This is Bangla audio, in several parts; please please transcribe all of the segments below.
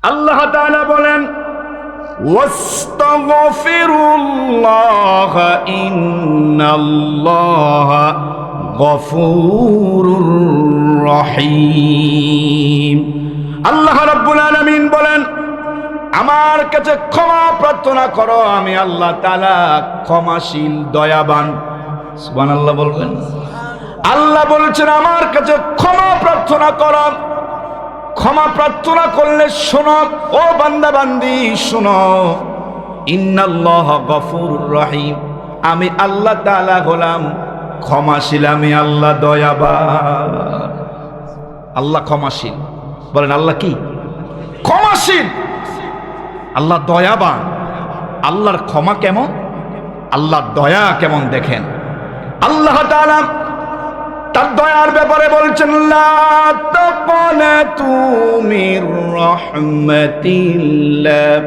আল্লাহ তাআলা বলেন ওয়াস্তাগফিরুল্লাহ ইন্নাল্লাহা গফুরুর রহিম। আল্লাহ রাব্বুল আলামিন বলেন, আমার কাছে ক্ষমা প্রার্থনা করো, আমি আল্লাহ তাআলা ক্ষমাশীল দয়াবান। সুবহানাল্লাহ বলবেন। আল্লাহ বলছেন আমার কাছে ক্ষমা প্রার্থনা করো। ক্ষমা প্রার্থনা করলে শোনো ও বান্দা বান্দি, শোনো, ইন্নাল্লাহা গফুরুর রহিম, আমি আল্লাহ তাআলা হলাম ক্ষমাশীল, আমি আল্লাহ দয়াবান। আল্লাহ ক্ষমাশীল। বলেন আল্লাহ কি? ক্ষমাশীল। আল্লাহ দয়াবান। আল্লাহর ক্ষমা কেমন, আল্লাহর দয়া কেমন দেখেন। আল্লাহ তাআলা তার দয়ার ব্যাপারে বলছেন, লা তাকনাতু মির রাহমাতিল্লাহ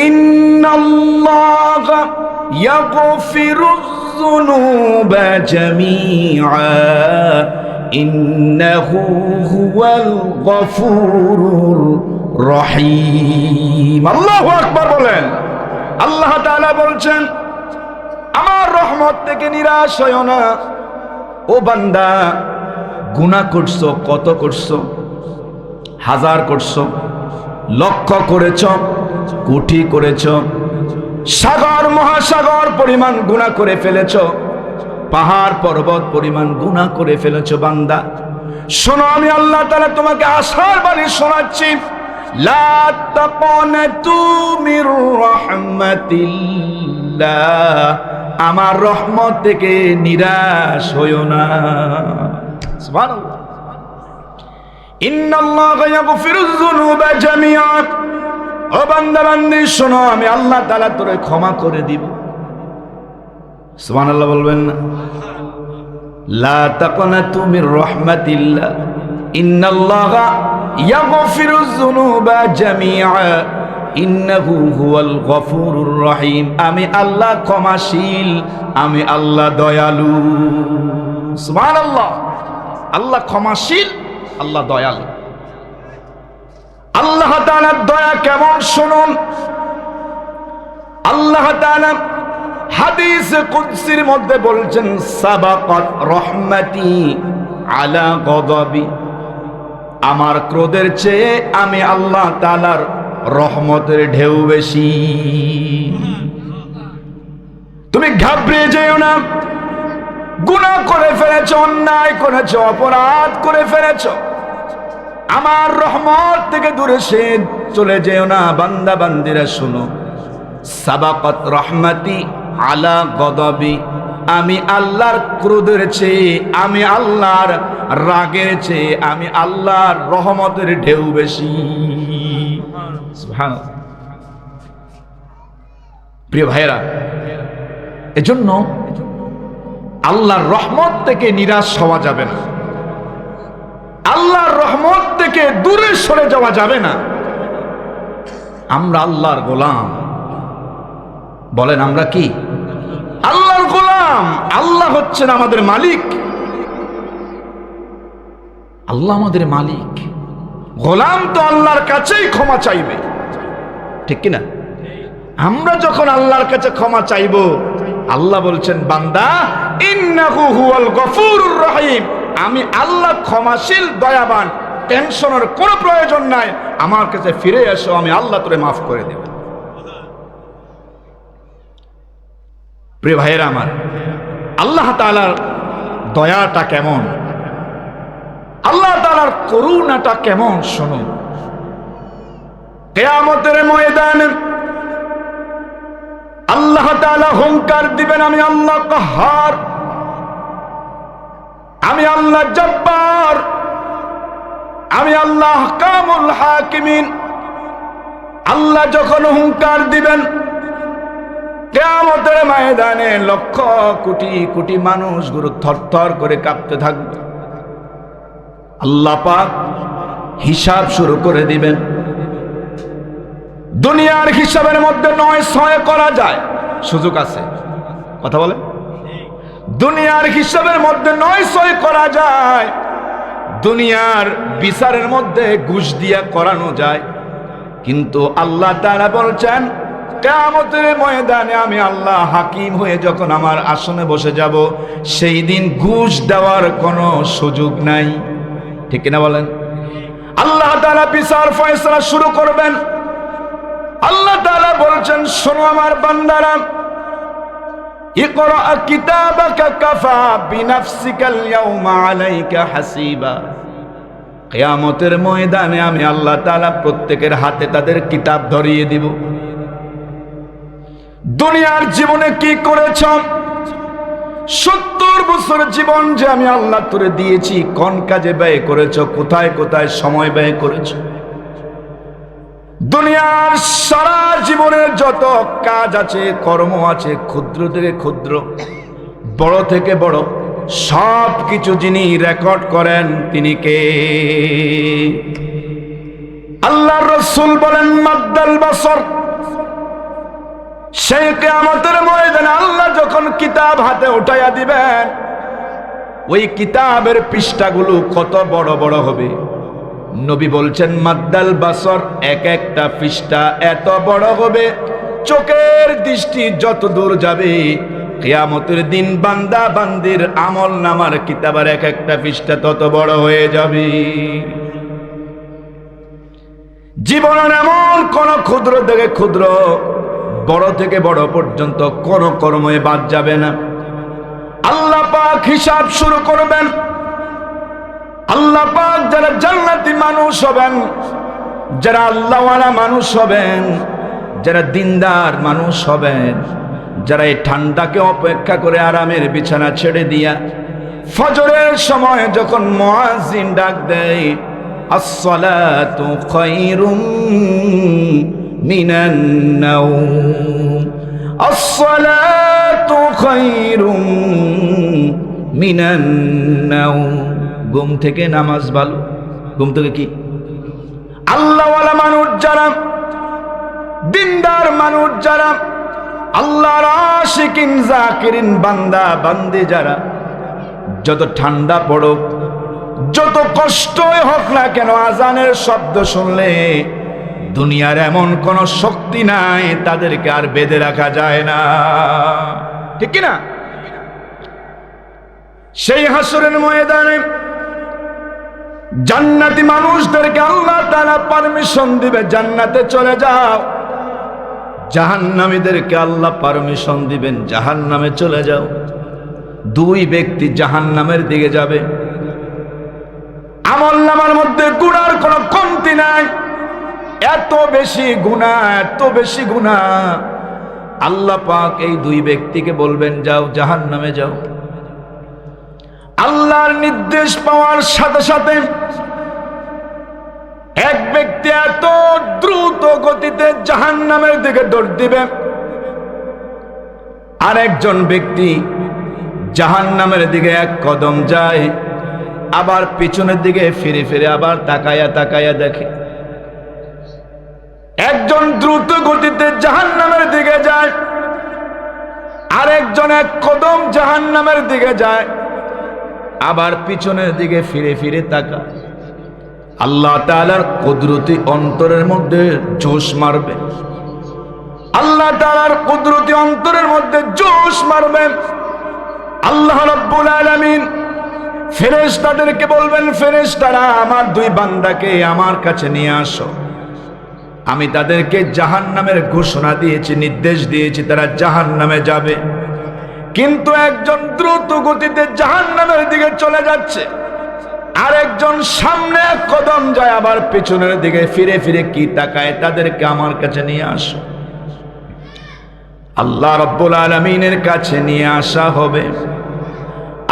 ইন্নাল্লাহা ইয়াগফিরুয যুনুবা জামিআ ইন্নাহু হুয়াল গফুরুর রহিম। আল্লাহু আকবার বলেন। আল্লাহ তাআলা বলছেন, আমার রহমত থেকে নিরাশ হয়ো না। ও বান্দা, গুনাহ করছো, কত করছো? হাজার করছো, লক্ষ করেছো, কোটি করেছো, সাগর মহাসাগর পরিমাণ গুনাহ করে ফেলেছো, পাহাড় পর্বত পরিমাণ গুনাহ করে ফেলেছো। বান্দা শোনো, আমি আল্লাহ তাআলা তোমাকে আশার বাণী শোনাচ্ছি, লা তাকনাতু মির রাহমাতিল্লাহ, আমার রহমত থেকে নিরাশ হইও না। সুবহানাল্লাহ। ইন্নাল্লাহা ইয়াগফিরুয যুনুবা জামিআ, ও বান্দা বান্দি শোনো, আমি আল্লাহ তাআলা তোরে ক্ষমা করে দিব। সুবহানাল্লাহ বলবেন না? লা তাকনাতু মির রাহমাতিল্লাহ ইন্নাল্লাহা ইয়াগফিরুয যুনুবা জামিআ ইন্নাহু হুয়াল গফুরুর রহিম, আমি আল্লাহ ক্ষমাশীল, আমি আল্লাহ দয়ালু। সুবহানাল্লাহ। আল্লাহ ক্ষমাশীল, আল্লাহ দয়ালু। আল্লাহ তাআলার দয়া কেমন শুনুন। আল্লাহ তাআলা হাদিস কুদসির মধ্যে বলছেন, সাবাকাত রহমাতি আলা গদাবি, আমার ক্রোধের চেয়ে আমি আল্লাহ তাআলার রহমতের ঢেউ বেশি। তুমি ঘাবড়ে যেও না। গুনাহ করে ফেলেছো, অন্যায় করেছো, অপরাধ করে ফেলেছো, আমার রহমত থেকে দূরে সে চলে যেও না। বান্দা বান্দিরা শুনো, সাবাকাত রহমাতি আলা গদাবি, আমি আল্লাহর ক্রোধের চেয়ে, আমি আল্লাহর রাগের চেয়ে, আমি আল্লাহর রহমতের ঢেউ বেশি। সুবহানাল্লাহ। প্রিয় ভাইরা, এজন্য আল্লাহর রহমত থেকে নিরাশ হওয়া যাবে না, আল্লাহর রহমত থেকে দূরে সরে যাওয়া যাবে না। আমরা আল্লাহর গোলাম। বলেন আমরা কি? আল্লাহর গোলাম। আল্লাহ হচ্ছেন আমাদের মালিক। আল্লাহ আমাদের মালিক। গোলাম তো আল্লাহর কাছেই ক্ষমা চাইবে, ঠিক কিনা? আমরা যখন আল্লাহর কাছে ক্ষমা চাইব, আল্লাহ বলছেন, বান্দা ইন্নাহু হুয়াল গফুরুর রহিম, আমি আল্লাহ ক্ষমাশীল দয়াবান, টেনশনের কোনো প্রয়োজন নাই, আমার কাছে ফিরে এসো, আমি আল্লাহ তোরে মাফ করে দেব। প্রিয় ভাইয়েরা আমার, আল্লাহ তাআলার দয়াটা কেমন, আল্লাহ তাআলার করুণাটা কেমন শুনুন। কিয়ামতের ময়দানে আল্লাহ তাআলা হুঙ্কার দিবেন, আমি আল্লাহ কাহ্হার, আমি আল্লাহ জব্বার, আমি আল্লাহ আহকামুল হাকিমিন। আল্লাহ যখন হুঙ্কার দিবেন, কিয়ামতের ময়দানে লক্ষ কোটি কোটি মানুষগুলো থরথর করে কাঁপতে থাকবে। আল্লাহ পাক হিসাব শুরু করে দিবেন। দুনিয়ার হিসাবের মধ্যে ৯-৬ করা যায়, সুযোগ আছে। কথা বলে, দুনিয়ার হিসাবের মধ্যে ৯-৬ করা যায়, দুনিয়ার বিচারের মধ্যে ঘুষ দিয়া করানো যায়, কিন্তু আল্লাহ তাআলা বলছেন কিয়ামতের ময়দানে আমি আল্লাহ হাকিম হয়ে যখন আমার আসনে বসে যাব, সেই দিন ঘুষ দেওয়ার কোনো সুযোগ নাই। ঠিক কিনা বলেন? আল্লাহ তাআলা বিচার ফয়সালা শুরু করবেন। আল্লাহ তাআলা বলছেন, শোনো আমার বান্দারা, ইকরা কিতাবাকা কাফা বিনাফসিকাল ইয়াউমা আলাইকা হাসিবা। কিয়ামতের ময়দানে আমি আল্লাহ তাআলা প্রত্যেকের হাতে তাদের কিতাব ধরিয়ে দিব। দুনিয়ার জীবনে কি করেছ? 70 বছর জীবন যে আমি আল্লাহ তোরে দিয়েছি, কোন কাজে ব্যয় করেছ, কোথায় কোথায় সময় ব্যয় করেছ? দুনিয়ার সারা জীবনের যত কাজ আছে, কর্ম আছে, ক্ষুদ্র থেকে ক্ষুদ্র, বড় থেকে বড়, সব কিছু যিনি রেকর্ড করেন তিনি কে? আল্লাহর রাসূল বলেন, মাদ্দাল বাসর। সেই কিয়ামতের ময়দানে আল্লাহ যখন কিতাব হাতে উঠাইয়া দিবেন, ওই কিতাবের পৃষ্ঠাগুলো কত বড় বড় হবে। নবী বলছেন, মাদ্দাল বাসর, এক একটা পৃষ্ঠা এত বড় হবে, চোখের দৃষ্টি যত দূর যাবে, কিয়ামতের দিন বান্দা বান্দির আমল নামার কিতাবের এক একটা পৃষ্ঠা তত বড় হয়ে যাবে। জীবনের এমন কোন ক্ষুদ্র থেকে ক্ষুদ্র, বড় থেকে বড় পর্যন্ত কোন কর্মে বাদ যাবে না। আল্লাহ পাক হিসাব শুরু করবেন। আল্লাহ পাক যারা জান্নাতি মানুষ হবেন, যারা আল্লাহওয়ালা মানুষ হবেন, যারা দিনদার মানুষ হবেন, যারা এই ঠান্ডাকে অপেক্ষা করে আরামের বিছানা ছেড়ে দিয়া ফজরের সময় যখন মুয়াজ্জিন ডাক দেয়, আসসালাতু খায়রুম মিনান নাওম, আসসালাতু খায়রুম মিনান নাওম। ঘুম থেকে নামাজ ভালো। ঘুম থেকে কি? আল্লাহওয়ালা মানুষ যারা, দিনদার মানুষ যারা, আল্লাহর আশিকিন জাকিরিন বান্দা বান্দি যারা, যত ঠান্ডা পড়ুক, যত কষ্টই হোক না কেন, আজানের শব্দ শুনলে দুনিয়ার এমন কোন শক্তি নাই তাদেরকে আর বেঁধে রাখা যায় না। ঠিক কিনা? সেই হাসরের ময়দানে জান্নাতি মানুষদেরকে আল্লাহ তাআলা পারমিশন দিবে, জান্নাতে চলে যাও। জাহান্নামীদেরকে আল্লাহ পারমিশন দিবেন, জাহান্নামে চলে যাও। দুই ব্যক্তি জাহান্নামের দিকে যাবে। আমলনামার মধ্যে গুনার কোনো কমতি নাই, এত বেশি গুনাহ, এত বেশি গুনাহ। আল্লাহ পাক এই দুই ব্যক্তিকে বলবেন, যাও জাহান্নামে যাও। আল্লাহর নির্দেশ পাওয়ার সাথে সাথে এক ব্যক্তি এত দ্রুত গতিতে জাহান্নামের দিকে দৌড় দিবে, আর একজন ব্যক্তি জাহান্নামের দিকে এক কদম যায়, আবার পিছনের দিকে ফিরে ফিরে আবার তাকায়া তাকায়া দেখে। একজন দ্রুত গতিতে জাহান্নামের দিকে যায়, আর একজন এক কদম জাহান্নামের দিকে যায়, আবার পিছনের দিকে ফিরে ফিরে তাকায়। আল্লাহ তাআলার কুদরতি অন্তরের মধ্যে জোশ মারবে। আল্লাহ তাআলার কুদরতি অন্তরের মধ্যে জোশ মারবে। আল্লাহ রাব্বুল আলামিন ফেরেশতাদেরকে বলবেন, ফেরেশতারা আমার দুই বান্দাকে আমার কাছে নিয়ে আসো। আমি তাদেরকে জাহান্নামের ঘোষণা দিয়েছি, নির্দেশ দিয়েছি, তারা জাহান্নামে যাবে। কিন্তু একজন দ্রুত গতিতে জাহান্নামের দিকে চলে যাচ্ছে, আর একজন সামনে এক কদম যায়, আবার পেছনের দিকে ফিরে ফিরে কি তাকায়। তাদেরকে আমার কাছে নিয়ে আসো। আল্লাহ রাব্বুল আলামিনের কাছে নিয়ে আসা হবে।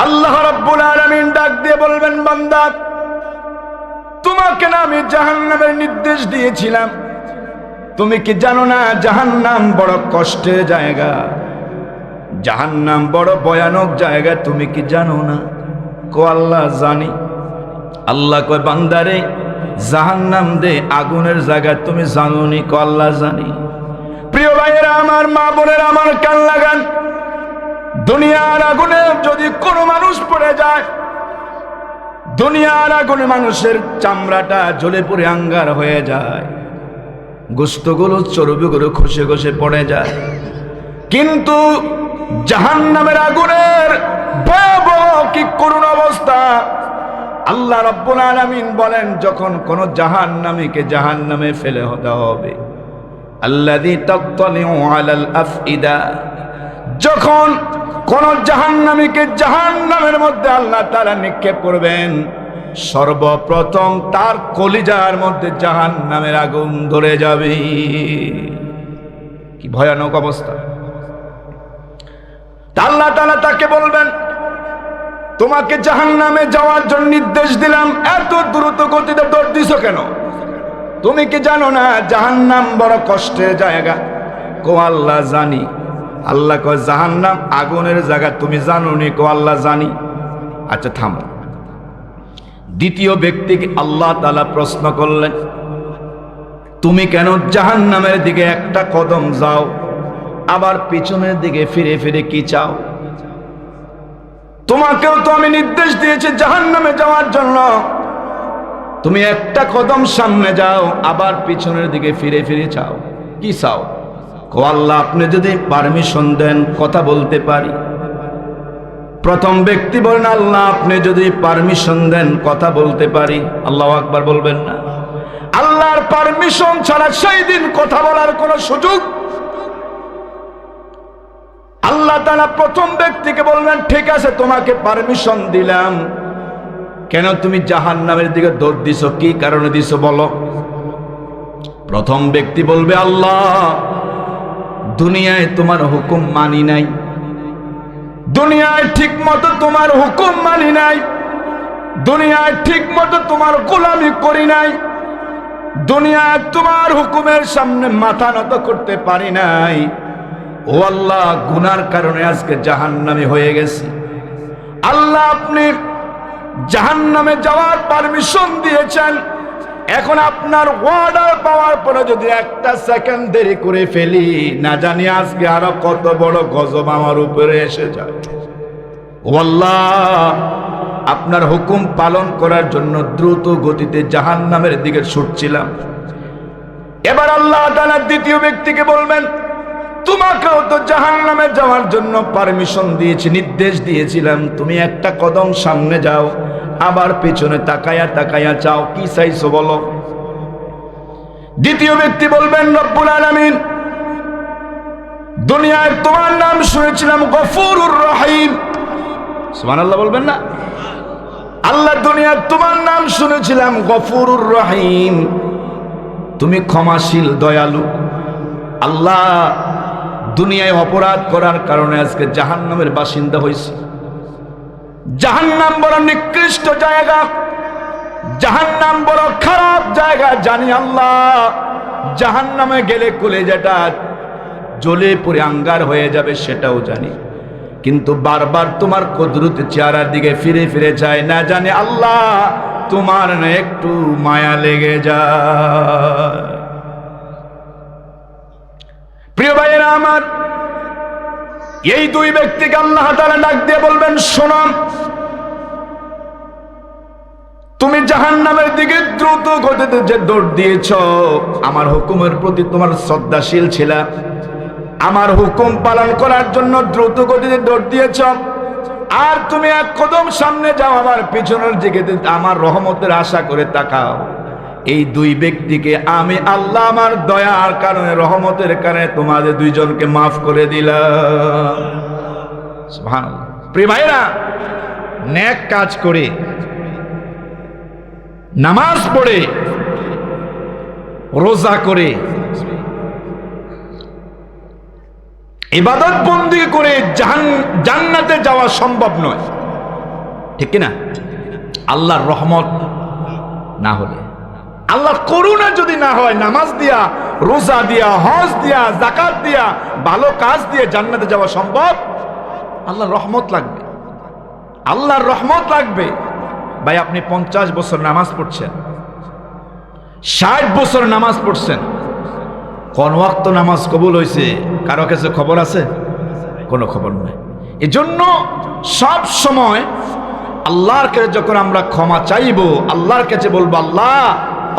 আল্লাহ রাব্বুল আলামিন ডাক দিয়ে বলবেন, বান্দা, তোমাকে না আমি জাহান্নামের নির্দেশ দিয়েছিলাম? তুমি কি জানো না জাহান্নাম বড় কষ্টের জায়গা, জাহান্নাম বড় ভয়ানক জায়গা? তুমি কি জানো না? কো আল্লাহ জানি। আল্লাহ কয়, বান্দারে, জাহান্নাম দে আগুনের জায়গা তুমি জানো নি? কো আল্লাহ জানি। প্রিয় ভাইয়েরা আমার, মা বোনেরা আমার, কান লাগান। দুনিয়ার আগুনে যদি কোনো মানুষ পড়ে যায়, দুনিয়ার আগুনে মানুষের চামড়াটা জ্বলে পুড়ে আঙ্গার হয়ে যায়। গোশতগুলো চর্বিগুলো খসে খসে পড়ে যায়। কিন্তু জাহান্নামের আগুনের ভয়াবহ কি করুণ অবস্থা! আল্লাহ রাব্বুল আলামিন বলেন, যখন কোন জাহান্নামীকে জাহান্নামে ফেলে দেওয়া হবে, আল্লাযী তাত্তালিউ আলাল আফইদা, যখন কোন জাহান্নামীকে জাহান্নামের মধ্যে আল্লাহ তাআলা নিক্ষেপ করবেন, সর্বপ্রথম তার কলিজার মধ্যে জাহান্নামের আগুন ধরে যাবে। কি ভয়ানক অবস্থা! আল্লাহ তাআলা তাকে বলবেন, তোমাকে জাহান্নামে যাওয়ার জন্য নির্দেশ দিলাম, এত দ্রুত গতিতে দৌড় দিছো কেন? তুমি কি জানো না জাহান্নাম বড় কষ্টের জায়গা? কো আল্লাহ জানি। আল্লাহ কয়, জাহান্নাম আগুনের জায়গা তুমি জানো নি? কো আল্লাহ জানি। আচ্ছা থামো। দ্বিতীয় ব্যক্তিকে আল্লাহ তাআলা প্রশ্ন করলেন, তুমি কেন জাহান্নামের দিকে একটা কদম যাও, আবার পিছনের দিকে ফিরে ফিরে কি চাও? তোমাকেও তো আমি নির্দেশ দিয়েছি জাহান্নামে যাওয়ার জন্য, তুমি একটা কদম সামনে যাও, আবার পিছনের দিকে ফিরে ফিরে চাও, কি চাও? ও আল্লাহ, আপনি যদি পারমিশন দেন কথা বলতে পারি। প্রথম ব্যক্তি বলেন, আল্লাহ আপনি যদি পারমিশন দেন কথা বলতে পারি। আল্লাহু আকবার বলবেন না? আল্লাহর পারমিশন ছাড়া সেই দিন কথা বলার কোনো সুযোগ। আল্লাহ তাআলা প্রথম ব্যক্তিকে বলবেন, ঠিক আছে তোমাকে পারমিশন দিলাম, কেন তুমি জাহান্নামের দিকে দৌড় দিছো, কি কারণে দিছো বলো? প্রথম ব্যক্তি বলবে, আল্লাহ দুনিয়ায় তোমার হুকুম মানি নাই, দুনিয়ায় ঠিক মতো তোমার হুকুম মানি নাই, দুনিয়ায় ঠিক মতো তোমার গোলামি করি নাই, দুনিয়ায় তোমার হুকুমের সামনে মাথা নত করতে পারি নাই। ও আল্লাহ, গুনার কারণে আজকে জাহান্নামী হয়ে গেছি। আল্লাহ আপনি জাহান্নামে যাওয়ার পারমিশন দিয়েছেন, এখন আপনার অর্ডার পাওয়ার পরে যদি একটা সেকেন্ড দেরি করে ফেলি, না জানি আজকে আরো কত বড় গজব আমার উপরে এসে যায়। ও আল্লাহ, আপনার হুকুম পালন করার জন্য দ্রুত গতিতে জাহান্নামের দিকে ছুটছিলাম। এবার আল্লাহ তাআলা দ্বিতীয় ব্যক্তিকে বলবেন, তোমাকেও তো জাহান্নামে যাওয়ার জন্য পারমিশন দিয়েছি, নির্দেশ দিয়েছিলাম, তুমি একটা কদম সামনে যাও, আবার পেছনে তাকায়া তাকায়া চাও, কি চাইছো বলো? দ্বিতীয় ব্যক্তি বলবেন, রব্বুল আলামিন দুনিয়ায় তোমার নাম শুনেছিলাম গফুরুর রহিম। সুবহানাল্লাহ বলবেন না? আল্লাহ দুনিয়ায় তোমার নাম শুনেছিলাম গফুরুর রহিম, তুমি ক্ষমাশীল দয়ালু। আল্লাহ দুনিয়ায় অপরাধ করার কারণে আজকে জাহান্নামের বাসিন্দা হয়েছি। জাহান্নাম বড় নিকৃষ্ট জায়গা, জাহান্নাম বড় খারাপ জায়গা জানি আল্লাহ। জাহান্নামে গেলে কলেজাটা জ্বলে পুড়ে আঙ্গার হয়ে যাবে সেটাও জানি, কিন্তু বারবার তোমার কুদরত চেহারার দিকে ফিরে ফিরে চাই, না জানি আল্লাহ তোমার না একটু মায়া লেগে যায়। প্রিয় ভাইয়েরা আমার, এই দুই ব্যক্তিকে আল্লাহ তাআলা ডাক দিয়ে বলবেন, শোনো, তুমি জাহান্নামের দিকে দ্রুত গতিতে যে দৌড় দিয়েছ, আমার হুকুমের প্রতি তোমার শ্রদ্ধাশীল ছিল, আমার হুকুম পালন করার জন্য দ্রুত গতিতে দৌড় দিয়েছ, আর তুমি এক কদম সামনে যাও, আমার পিছনের দিকে আমার রহমতের আশা করে তাকাও। এই দুই ব্যক্তিকে আমি আল্লাহ আমার দয়ার কারণে, রহমতের কারণে তোমাদের দুইজনকে মাফ করে দিলাম। সুবহানাল্লাহ। প্রিয় ভাইরা, নেক কাজ করে, নামাজ পড়ে, রোজা করে, ইবাদত বন্দি করে জান্নাতে যাওয়া সম্ভব নয়, ঠিক কিনা? আল্লাহর রহমত না হলে, আল্লাহর করুণা যদি না হয়, নামাজ দিয়া, রোজা দিয়া, হজ দিয়া, যাকাত দিয়া, ভালো কাজ দিয়ে জান্নাতে যাওয়া সম্ভব? আল্লাহর রহমত লাগবে, আল্লাহর রহমত লাগবে। ভাই, আপনি 50 বছর নামাজ পড়ছেন, 60 বছর নামাজ পড়ছেন, কোন ওয়াক্ত নামাজ কবুল হয়েছে কারো কাছে খবর আছে? কোনো খবর নাই। এজন্য সব সময় আল্লাহর কাছে যখন আমরা ক্ষমা চাইবো, আল্লাহর কাছে বলবো, আল্লাহ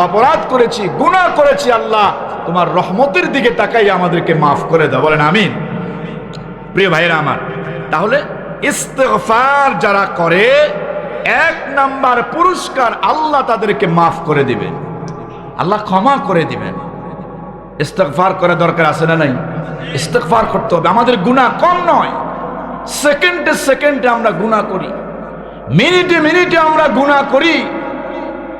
অপরাধ করেছি, গুনাহ করেছি, আল্লাহ তোমার রহমতের দিকে তাকাই আমাদেরকে মাফ করে দাও। বলেন আমিন। প্রিয় ভাইরা আমার, তাহলে ইস্তিগফার যারা করে 1 নাম্বার পুরস্কার, আল্লাহ তাদেরকে মাফ করে দিবেন, আল্লাহ ক্ষমা করে দিবেন। ইস্তিগফার করা দরকার আছে না নাই? ইস্তিগফার করতে হবে। আমাদের গুনাহ কম নয়, সেকেন্ডে সেকেন্ডে আমরা গুনাহ করি, মিনিটে মিনিটে আমরা গুনাহ করি।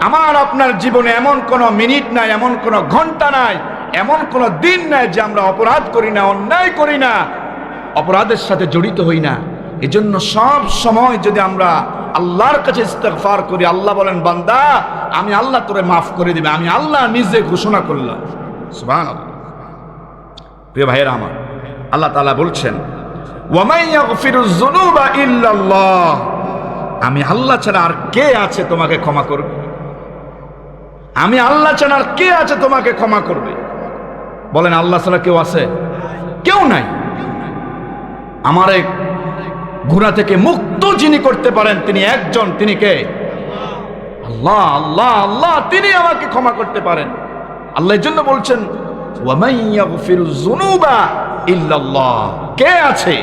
আমার আপনার জীবনে এমন কোন মিনিট নাই, এমন কোন ঘন্টা নাই, এমন কোন দিন নাই যে আমরা অপরাধ করি না, অন্যায় করি না, অপরাধের সাথে জড়িত হই না। এজন্য সব সময় যদি আমরা আল্লাহর কাছে ইস্তিগফার করি, আল্লাহ বলেন বান্দা আমি আল্লাহ তোরে মাফ করে দিবে, আমি আল্লাহ নিজে ঘোষণা করলাম। সুবহানাল্লাহ। প্রিয় ভাইয়েরা আমার, আল্লাহ তাআলা বলছেন ওয়ামান ইয়াগফিরুয যুনুবা ইল্লাল্লাহ, আমি আল্লাহ ছাড়া আর কে আছে তোমাকে ক্ষমা করবে? আমি আল্লাহ ছাড়া আর কে আছে তোমাকে ক্ষমা করবে? বলেন আল্লাহ ছাড়া কেউ আছে? কেউ নাই। আমার এক গুনাহ থেকে মুক্ত যিনি করতে পারেন তিনি একজন, তিনি কে? আল্লাহ। আল্লাহ আল্লাহ তিনি আমাকে ক্ষমা করতে পারেন। আল্লাহ এর জন্য বলছেন ওয়ামান ইয়াগফিরুয যুনুবা ইল্লাল্লাহ, কে আছে,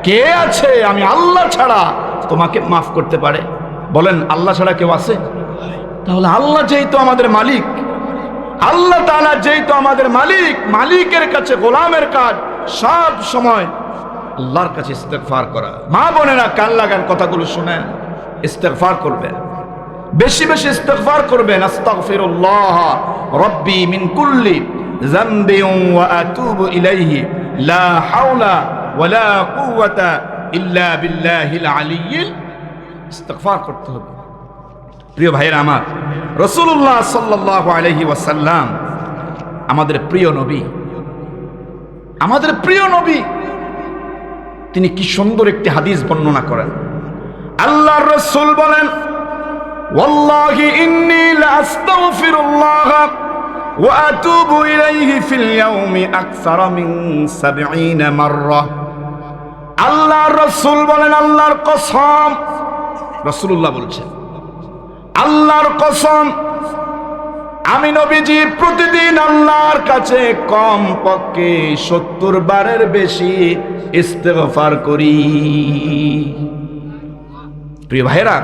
কে আছে আমি আল্লাহ ছাড়া তোমাকে মাফ করতে পারে? বলেন আল্লাহ ছাড়া কেউ আছে? তাহলে আল্লাহ যেহেতু আমাদের মালিক, আল্লাহ তাআলা যেহেতু আমাদের মালিক, মালিকের কাছে গোলামের কাজ সব সময় আল্লাহর কাছে ইস্তিগফার করা। মা বোনেরা কান লাগান, কথাগুলো শুনেন, ইস্তিগফার করবেন, বেশি বেশি ইস্তিগফার করবেন। আস্তাগফিরুল্লাহ রাব্বি মিন কুল্লি যামবিন ওয়া আতুবু ইলাইহি লা হাওলা ওয়ালা কুওয়াতা ইল্লা বিল্লাহিল আলিয়্যিল। ইস্তিগফার করতে হবে। প্রিয় ভাইরা আমার, রাসূলুল্লাহ সাল্লাল্লাহু আলাইহি ওয়াসাল্লাম আমাদের প্রিয় নবী, আমাদের প্রিয় নবী, তিনি কি সুন্দর একটি হাদিস বর্ণনা করেন। আল্লাহর রাসূল বলেন ওয়াল্লাহি ইন্নী লা আস্তাগফিরুল্লাহ ওয়া আতুবু ইলাইহি ফিল ইয়াউমি আকসারা মিন 70 মাররা। আল্লাহর রাসূল বলেন, আল্লাহর কসম, রাসূলুল্লাহ বলছেন আল্লাহর কসম আমি নবীজি প্রতিদিন আল্লাহর কাছে কম পক্ষে 70 বারের বেশি ইস্তিগফার করি। প্রিয় ভাইরা,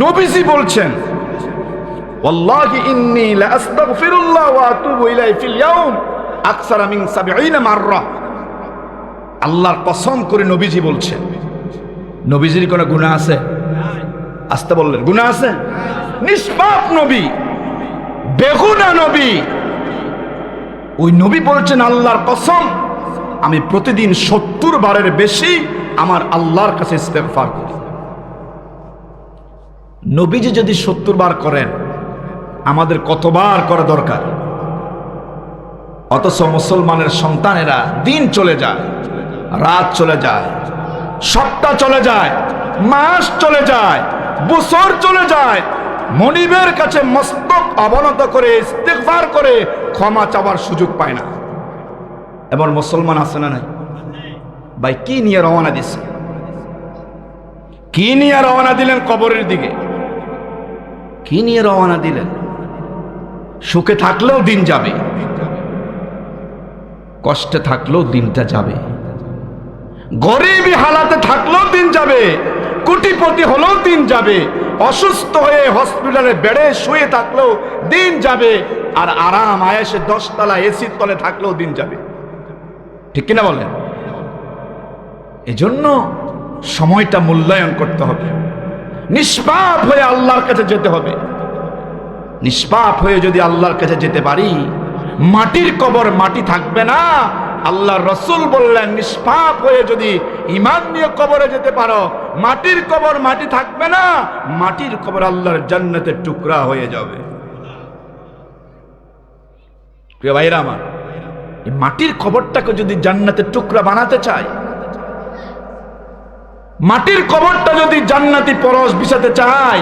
নবীজি বলছেন ওয়াল্লাহি ইন্নী লা আস্তাগফিরুল্লাহ ওয়া আতুবু ইলাইহি ফিল ইয়াউম আকসারা মিন 70 মাররা। আল্লাহর কসম করে নবীজি বলছেন। নবীজির কোনো গুনাহ আছে? আসতে বললেন গুনাহ আছে? নিষ্পাপ নবী, বেগুনাহ নবী, ওই নবী বলছেন আল্লাহর কসম আমি প্রতিদিন 70 বারের বেশি আমার আল্লাহর কাছে ইস্তিগফার করি। নবীজি যদি 70 বার করেন, আমাদের কতবার করা দরকার? অথচ মুসলমানের সন্তানেরা দিন চলে যায়, রাত চলে যায়, সপ্তাহ চলে যায়, মাস চলে যায়, বছর চলে যায়, মনিবের কাছে মস্তক অবনত করে ইস্তিগফার করে ক্ষমা চাওয়ার সুযোগ পায় না। এমন মুসলমান আছে না নাই? ভাই কি নিয়ে রওনা দিছে? কি নিয়ে রওনা দিলেন কবরের দিকে? কি নিয়ে রওনা দিলেন? সুখে থাকলেও দিন যাবে, কষ্টে থাকলেও দিনটা যাবে, গরিবী হালাতে থাকলেও দিন যাবে, কোটিপতি হলেও দিন যাবে, অসুস্থ হয়ে হসপিটালে বেডে শুয়ে থাকলেও দিন যাবে, আর আরাম আয়েশে 10 তলা এসির তলে থাকলেও দিন যাবে। ঠিক কিনা বলেন? এজন্য সময়টা মূল্যায়ন করতে হবে। নিষ্পাপ হয়ে আল্লাহর কাছে যেতে হবে। নিষ্পাপ হয়ে যদি আল্লাহর কাছে যেতে পারি, মাটির কবর মাটি থাকবে না। আল্লাহর রাসূল বললেন নিষ্পাপ হয়ে যদি ঈমান নিয়ে কবরে যেতে পারো, মাটির কবর মাটি থাকবে না, মাটির কবর আল্লাহর জান্নাতের টুকরা হয়ে যাবে। প্রিয় ভাইরা আমার, এই মাটির কবরটাকে যদি জান্নাতের টুকরা বানাতে চাই, মাটির কবরটা যদি জান্নাতি পরশ বিছাতে চাই,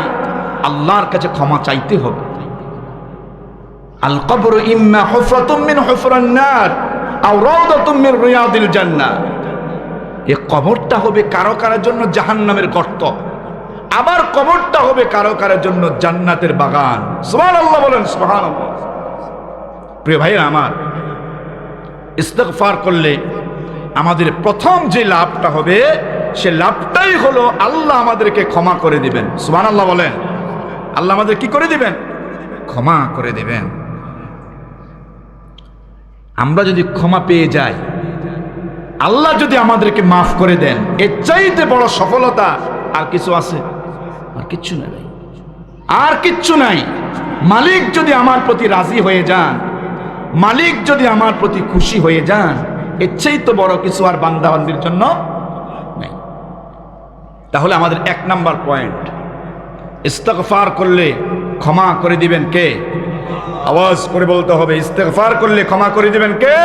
আল্লাহর কাছে ক্ষমা চাইতে হবে। আল কবরু ইম্মা হুফরাতুম মিন হুফরান নার আও রাউদাতুম মিন রিয়াদিল জান্নাহ। এই কবরটা হবে কারো কারোর জন্য জাহান্নামের গর্ত, আবার কবরটা হবে কারো কারোর জন্য জান্নাতের বাগান। সুবহানাল্লাহ বলেন সুবহানাল্লাহ। প্রিয় ভাইরা আমার, ইস্তেগফার করলে আমাদের প্রথম যে লাভটা হবে সে লাভটাই হলো আল্লাহ আমাদেরকে ক্ষমা করে দিবেন। সুবহানাল্লাহ বলেন। আল্লাহ আমাদের কি করে দিবেন? ক্ষমা করে দিবেন। আমরা যদি ক্ষমা পেয়ে যাই, আল্লাহ যদি আমাদেরকে মাফ করে দেন, এর চাইতে বড় সফলতা আর কিছু আছে? আর কিচ্ছু নাই ভাই, আর কিচ্ছু নাই। মালিক যদি আমার প্রতি রাজি হয়ে যান, মালিক যদি আমার প্রতি খুশি হয়ে যান, এর চাইতে বড় কিছু আর বান্দাবান্দির জন্য নাই। তাহলে আমাদের 1 নাম্বার পয়েন্ট, ইস্তেগফার করলে ক্ষমা করে দিবেন কে? আওয়াজ করে বলতে হবে, ইস্তেগফার করলে ক্ষমা করে দিবেন কে?